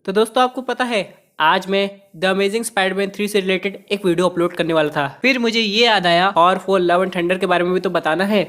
तो दोस्तों आपको पता है आज मैं द अमेजिंग स्पाइडरमैन 3 से रिलेटेड एक वीडियो अपलोड करने वाला था। फिर मुझे ये याद आया थॉर 4 लव एंड थंडर के बारे में भी तो बताना है।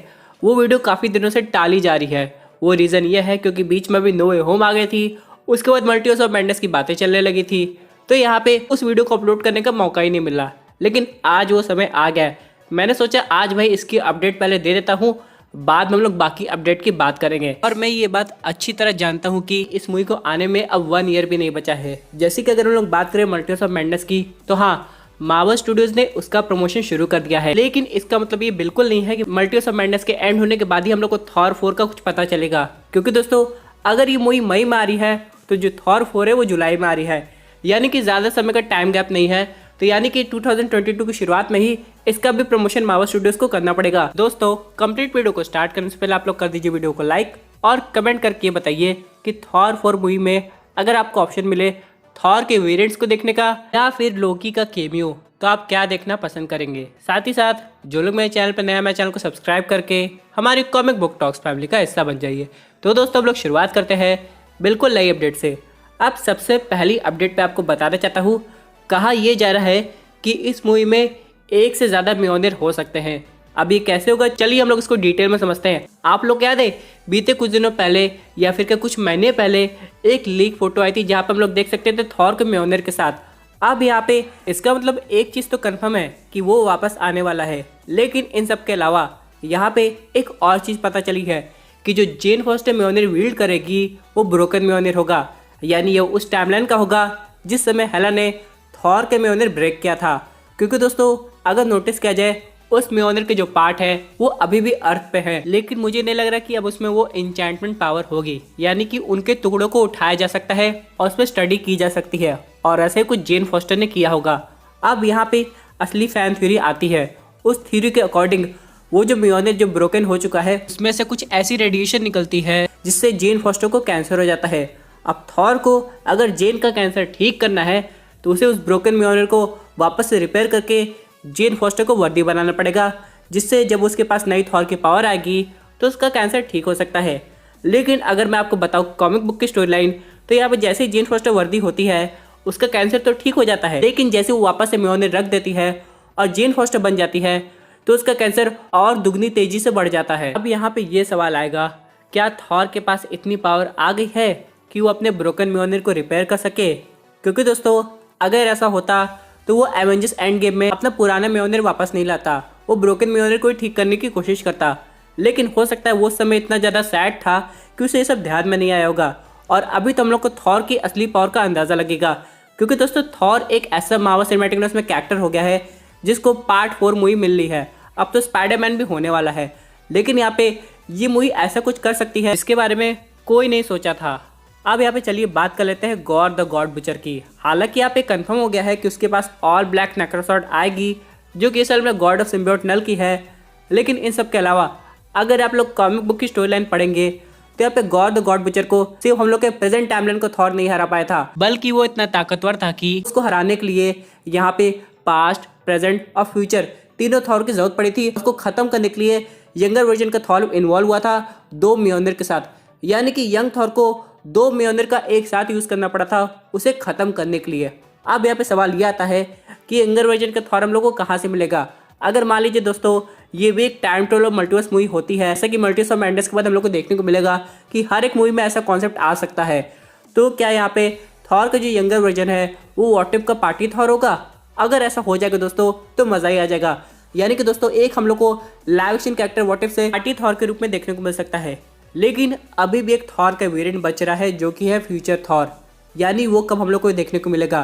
वो वीडियो काफ़ी दिनों से टाली जा रही है। वो रीज़न ये है क्योंकि बीच में भी नो वे होम आ गई थी, उसके बाद मल्टीवर्स ऑफ मैडनेस की बातें चलने लगी थी, तो यहाँ पे उस वीडियो को अपलोड करने का मौका ही नहीं मिला। लेकिन आज वो समय आ गया है। मैंने सोचा आज भाई इसकी अपडेट पहले दे देता हूँ, बाद में हम लोग बाकी अपडेट की बात करेंगे। और मैं ये बात अच्छी तरह जानता हूँ कि इस मूवी को आने में अब 1 ईयर भी नहीं बचा है। जैसे कि अगर हम लोग बात करें मल्टीवर्स ऑफ मैडनेस की, तो हाँ, मार्वल स्टूडियोज ने उसका प्रमोशन शुरू कर दिया है। लेकिन इसका मतलब ये बिल्कुल नहीं है कि मल्टीवर्स ऑफ मैडनेस के एंड होने के बाद ही हम लोग को थॉर 4 का कुछ पता चलेगा। क्योंकि दोस्तों अगर ये मूवी मई में आ रही है तो जो थॉर 4 है वो जुलाई में आ रही है, यानी कि ज़्यादा समय का टाइम गैप नहीं है। तो यानी कि 2022 की शुरुआत में ही इसका भी प्रमोशन मार्वल स्टूडियोज को करना पड़ेगा। दोस्तों कंप्लीट वीडियो को स्टार्ट करने से पहले आप लोग कर दीजिए वीडियो को लाइक और कमेंट करके बताइए कि थॉर 4 मूवी में अगर आपको ऑप्शन मिले थॉर के वेरिएंट्स को देखने का या फिर लोकी का केमियो, तो आप क्या देखना पसंद करेंगे। साथ ही साथ जो लोग मेरे चैनल पर नया, मेरे चैनल को सब्सक्राइब करके हमारी कॉमिक बुक टॉक्स फैमिली का हिस्सा बन जाइए। तो दोस्तों हम लोग शुरुआत करते हैं बिल्कुल नई अपडेट से। अब सबसे पहली अपडेट पे आपको बताना चाहता हूँ, कहा यह जा रहा है कि इस मूवी में एक से ज़्यादा म्योनिर हो सकते हैं। अब ये कैसे होगा, चलिए हम लोग इसको डिटेल में समझते हैं। आप लोग याद है बीते कुछ दिनों पहले या फिर कुछ महीने पहले एक लीक फोटो आई थी जहाँ पर हम लोग देख सकते थे थॉर के म्योनिर के साथ। अब यहाँ पे इसका मतलब एक चीज़ तो कन्फर्म है कि वो वापस आने वाला है। लेकिन इन सब के अलावा यहाँ पे एक और चीज़ पता चली है कि जो जेन फॉस्टर म्योनिर विल्ड करेगी वो ब्रोकन म्योनिर होगा, यानी ये उस टाइमलाइन का होगा जिस समय हेला ने थॉर के म्योनिर ब्रेक किया था। क्योंकि दोस्तों अगर नोटिस किया जाए उस म्योनिर के जो पार्ट है वो अभी भी अर्थ पे है, लेकिन मुझे नहीं लग रहा कि अब उसमें वो एन्चेंटमेंट पावर होगी, यानी कि उनके टुकड़ों को उठाया जा सकता है और उस पर स्टडी की जा सकती है, और ऐसे कुछ जेन फॉस्टर ने किया होगा। अब यहाँ पे असली फैन थ्योरी आती है। उस थ्योरी के अकॉर्डिंग वो जो म्योनिर जो ब्रोकन हो चुका है उसमें से कुछ ऐसी रेडिएशन निकलती है जिससे जेन फॉस्टर को कैंसर हो जाता है। अब थॉर को अगर जेन का कैंसर ठीक करना है तो उसे उस ब्रोकन म्योनिर को वापस से रिपेयर करके जेन फॉस्टर को वर्दी बनाना पड़ेगा, जिससे जब उसके पास नई थॉर की पावर आएगी तो उसका कैंसर ठीक हो सकता है। लेकिन अगर मैं आपको बताऊं कॉमिक बुक की स्टोरी लाइन, तो यहाँ पर जैसे ही जेन फॉस्टर वर्दी होती है उसका कैंसर तो ठीक हो जाता है, लेकिन जैसे वो वापस से म्योनिर रख देती है और जेन फॉस्टर बन जाती है तो उसका कैंसर और दुगनी तेजी से बढ़ जाता है। अब यहाँ पे ये सवाल आएगा, क्या थॉर के पास इतनी पावर आ गई है कि वो अपने ब्रोकन म्योनिर को रिपेयर कर सके? क्योंकि दोस्तों अगर ऐसा होता तो वो एवेंजर्स एंड गेम में अपना पुराना म्योनिर वापस नहीं लाता, वो ब्रोकन म्योनिर को ठीक करने की कोशिश करता। लेकिन हो सकता है वो समय इतना ज़्यादा सैड था कि उसे ये सब ध्यान में नहीं आया होगा, और अभी तो हम लोग को थॉर की असली पावर का अंदाज़ा लगेगा। क्योंकि दोस्तों थॉर एक ऐसा मार्वल सिनेमैटिक यूनिवर्स में कैरेक्टर हो गया है जिसको पार्ट 4 मूवी मिल रही है। अब तो स्पाइडरमैन भी होने वाला है, लेकिन यहाँ पे ये मूवी ऐसा कुछ कर सकती है जिसके बारे में कोई नहीं सोचा था। अब यहाँ पे चलिए बात कर लेते हैं गॉड द गॉड बुचर की। हालांकि यहाँ पे कंफर्म हो गया है कि उसके पास ऑल ब्लैक नेक्रोसॉर्ड आएगी जो कि असल में गॉड ऑफ सिम्बियोट नल की है। लेकिन इन सब के अलावा अगर आप लोग कॉमिक बुक की स्टोरी लाइन पढ़ेंगे तो यहाँ पे गॉड द गॉड बुचर को सिर्फ हम लोग के प्रेजेंट टाइमलाइन को थॉर नहीं हरा पाया था, बल्कि वो इतना ताकतवर था कि उसको हराने के लिए यहाँ पे पास्ट, प्रेजेंट और फ्यूचर तीनों थॉर की जरूरत पड़ी थी। उसको खत्म करने के लिए यंगर वर्जन का थॉर इन्वॉल्व हुआ था 2 म्योनिर के साथ, यानी कि यंग थॉर को 2 म्योनिर का एक साथ यूज़ करना पड़ा था उसे ख़त्म करने के लिए। अब यहाँ पे सवाल ये आता है कि यंगर वर्जन का थॉर हम लोगों को कहाँ से मिलेगा? अगर मान लीजिए दोस्तों ये भी एक टाइम ट्रैवल मल्टीवर्स मूवी होती है, जैसे कि मल्टीवर्स ऑफ मैडनेस के बाद हम लोग को देखने को मिलेगा कि हर एक मूवी में ऐसा कॉन्सेप्ट आ सकता है, तो क्या यहाँ पे थॉर का जो यंगर वर्जन है वो व्हाट इफ का पार्टी थॉर होगा? अगर ऐसा हो जाएगा दोस्तों तो मज़ा ही आ जाएगा। यानी कि दोस्तों एक हम लोग को live action character what if से पार्टी थॉर के रूप में देखने को मिल सकता है। लेकिन अभी भी एक थॉर का वेरिएंट बच रहा है जो कि है फ्यूचर थॉर, यानी वो कब हम लोग को देखने को मिलेगा?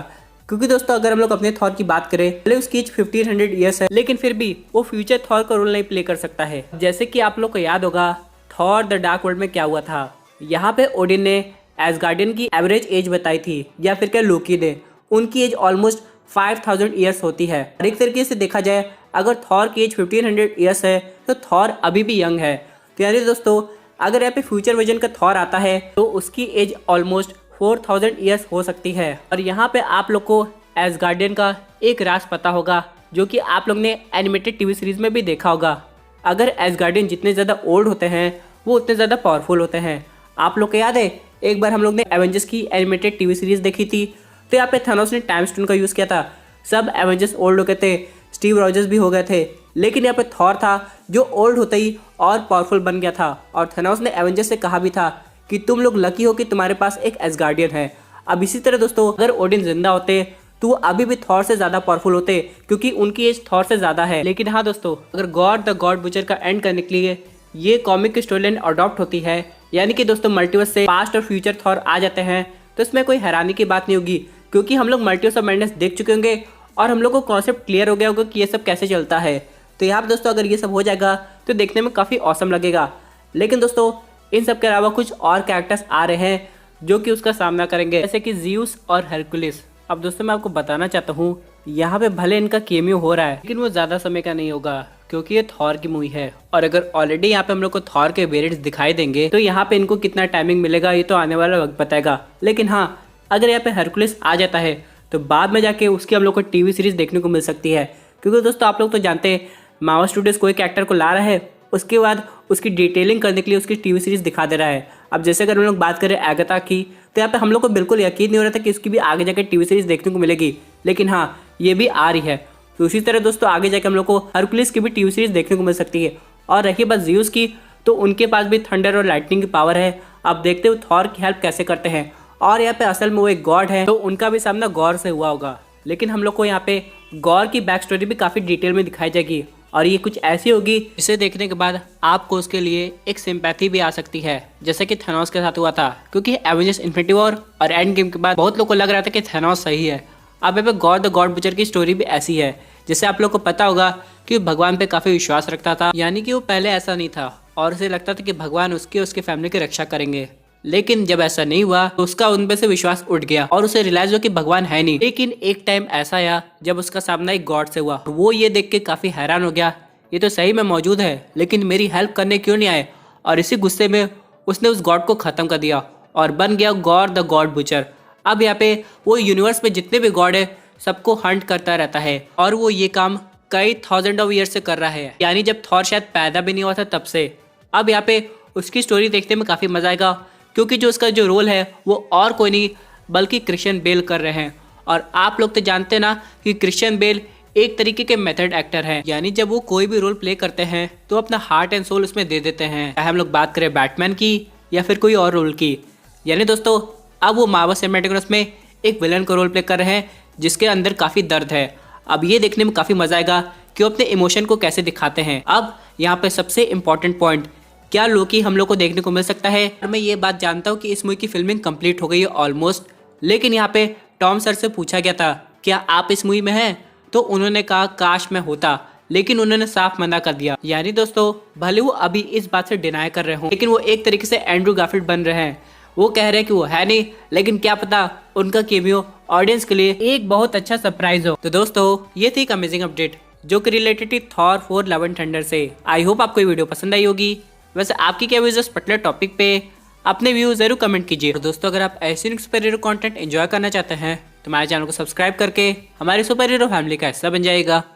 क्योंकि दोस्तों अगर हम लोग अपने थॉर की बात करें, भले उसकी एज 1500 ईयर्स है, लेकिन फिर भी वो फ्यूचर थॉर का रोल नहीं प्ले कर सकता है। जैसे कि आप लोग को याद होगा थॉर द डार्क वर्ल्ड में क्या हुआ था। यहाँ पे ओडिन ने एसगार्डियन की एवरेज एज बताई थी, या फिर क्या लोकी ने, उनकी एज ऑलमोस्ट 5000 ईयर्स होती है। एक तरीके से देखा जाए अगर थॉर की एज 1500 ईयर्स है तो थॉर अभी भी यंग है। तो यानी दोस्तों अगर यहाँ पे फ्यूचर वर्जन का थॉर आता है तो उसकी एज ऑलमोस्ट 4000 ईयर्स हो सकती है। और यहाँ पे आप लोग को एसगार्डियन का एक राज पता होगा जो कि आप लोग ने एनिमेटेड टीवी सीरीज में भी देखा होगा। अगर एसगार्डियन जितने ज़्यादा ओल्ड होते हैं वो उतने ज़्यादा पावरफुल होते हैं। आप लोग को याद है एक बार हम लोग ने एवेंजर्स की एनिमेटेड टीवी सीरीज देखी थी, तो यहाँ पे थानोस ने टाइम स्टोन का यूज़ किया था। सब एवेंजर्स ओल्ड हो गए थे, स्टीव रॉजर्स भी हो गए थे, लेकिन यहाँ पे थॉर था जो ओल्ड होते ही और पावरफुल बन गया था। और थानोस ने एवेंजर्स से कहा भी था कि तुम लोग लकी हो कि तुम्हारे पास एक एसगार्डियन है। अब इसी तरह दोस्तों, अगर ओडिन जिंदा होते तो वो अभी भी थॉर से ज़्यादा पावरफुल होते, क्योंकि उनकी एज थॉर से ज़्यादा है। लेकिन हाँ दोस्तों, अगर गॉड द गॉड बुचर का एंड करने के लिए ये कॉमिक की स्टोरी लाइन अडॉप्ट होती है, यानी कि दोस्तों मल्टीवर्स से पास्ट और फ्यूचर थॉर आ जाते हैं, तो इसमें कोई हैरानी की बात नहीं होगी, क्योंकि हम लोग मल्टीवर्स ऑफ मैडनेस देख चुके होंगे और हम लोग को कॉन्सेप्ट क्लियर हो गया होगा कि ये सब कैसे चलता है। तो यहाँ पर दोस्तों अगर ये सब हो जाएगा तो देखने में काफ़ी औसम लगेगा। लेकिन दोस्तों इन सब के अलावा कुछ और कैरेक्टर्स आ रहे हैं जो कि उसका सामना करेंगे, जैसे कि ज़्यूस और हरकुलिस। अब दोस्तों मैं आपको बताना चाहता हूँ, यहाँ पे भले इनका केमियो हो रहा है, लेकिन वो ज़्यादा समय का नहीं होगा, क्योंकि ये थॉर की मूवी है। और अगर ऑलरेडी यहाँ पे हम लोग को थॉर के वेरिएंट्स दिखाई देंगे, तो यहाँ पे इनको कितना टाइमिंग मिलेगा ये तो आने वाला वक्त बताएगा। लेकिन हाँ, अगर यहाँ पे हरकुलिस आ जाता है तो बाद में जाके उसकी हम लोग को टीवी सीरीज देखने को मिल सकती है, क्योंकि दोस्तों आप लोग तो जानते हैं मार्वल स्टूडियोज कोई कैरेक्टर को ला रहा है, उसके बाद उसकी डिटेलिंग करने के लिए उसकी टीवी सीरीज दिखा दे रहा है। अब जैसे अगर हम लोग बात करें एगाथा की, तो यहाँ पे हम लोग को बिल्कुल यकीन नहीं हो रहा था कि उसकी भी आगे जाकर टीवी सीरीज देखने को मिलेगी, लेकिन हाँ ये भी आ रही है। तो उसी तरह दोस्तों आगे जाकर हम लोग को हरकुलिस की भी टीवी सीरीज देखने को मिल सकती है। और रही बात ज़्यूस की, तो उनके पास भी थंडर और लाइटनिंग की पावर है। अब देखते हो थॉर की हेल्प कैसे करते हैं। और यहाँ पे असल में वो एक गॉड है, तो उनका भी सामना गॉर से हुआ होगा। लेकिन हम लोग को यहाँ पे गॉर की बैक स्टोरी भी काफ़ी डिटेल में दिखाई जाएगी, और ये कुछ ऐसी होगी जिसे देखने के बाद आपको उसके लिए एक सिंपैथी भी आ सकती है, जैसे कि थानोस के साथ हुआ था। क्योंकि एवेंजर्स इन्फिनिटी वॉर और एंड गेम के बाद बहुत लोग को लग रहा था कि थानोस सही है। अब यहाँ पे गॉड द गॉड बुचर की स्टोरी भी ऐसी है, जिससे आप लोग को पता होगा कि भगवान पे काफ़ी विश्वास रखता था, यानी कि वो पहले ऐसा नहीं था और उसे लगता था कि भगवान उसके फैमिली की रक्षा करेंगे। लेकिन जब ऐसा नहीं हुआ तो उसका उन पे से विश्वास उठ गया और उसे रियलाइज हुआ कि भगवान है नहीं। लेकिन एक टाइम ऐसा आया जब उसका सामना एक गॉड से हुआ। वो ये देख के काफ़ी हैरान हो गया, ये तो सही में मौजूद है, लेकिन मेरी हेल्प करने क्यों नहीं आए। और इसी गुस्से में उसने उस गॉड को ख़त्म कर दिया और बन गया गॉड द गॉड बुचर। अब यहाँ पे वो यूनिवर्स में जितने भी गॉड है सबको हंट करता रहता है, और वो ये काम कई थाउजेंड ऑफ ईयर से कर रहा है, यानी जब थॉर शायद पैदा भी नहीं हुआ था तब से। अब यहाँ पे उसकी स्टोरी देखने में काफ़ी मजा आएगा, क्योंकि जो उसका जो रोल है वो और कोई नहीं बल्कि क्रिश्चियन बेल कर रहे हैं। और आप लोग तो जानते ना कि क्रिश्चियन बेल एक तरीके के मेथड एक्टर हैं, यानी जब वो कोई भी रोल प्ले करते हैं तो अपना हार्ट एंड सोल उसमें दे देते हैं, चाहे हम लोग बात करें बैटमैन की या फिर कोई और रोल की। यानी दोस्तों अब वो मार्वल सिनेमैटिक यूनिवर्स में एक विलन का रोल प्ले कर रहे हैं, जिसके अंदर काफ़ी दर्द है। अब ये देखने में काफ़ी मजा आएगा कि वो अपने इमोशन को कैसे दिखाते हैं। अब यहाँ पे सबसे इम्पोर्टेंट पॉइंट, क्या लोकी हम लोग को देखने को मिल सकता है। और मैं ये बात जानता हूँ कि इस मूवी की फिल्मिंग कंप्लीट हो गई है ऑलमोस्ट, लेकिन यहाँ पे टॉम सर से पूछा गया था क्या आप इस मूवी में हैं, तो उन्होंने कहा काश मैं होता, लेकिन उन्होंने साफ मना कर दिया। यानी दोस्तों भले वो अभी इस बात से डिनाई कर रहे हो, लेकिन वो एक तरीके से एंड्रू गारफील्ड बन रहे हैं। वो कह रहे हैं कि वो है नहीं, लेकिन क्या पता उनका केमियो ऑडियंस के लिए एक बहुत अच्छा सरप्राइज हो। तो दोस्तों ये थी एक अमेजिंग अपडेट जो कि रिलेटेड थी थॉर 4 लव एंड थंडर से। आई होप आपको ये वीडियो पसंद आई होगी। वैसे आपकी क्या व्यूज इस पर्टिकुलर टॉपिक पे, अपने व्यू जरूर कमेंट कीजिए। और दोस्तों अगर आप ऐसे सुपर हीरो कंटेंट एंजॉय करना चाहते हैं तो हमारे चैनल को सब्सक्राइब करके हमारी सुपर हीरो फैमिली का हिस्सा बन जाएगा।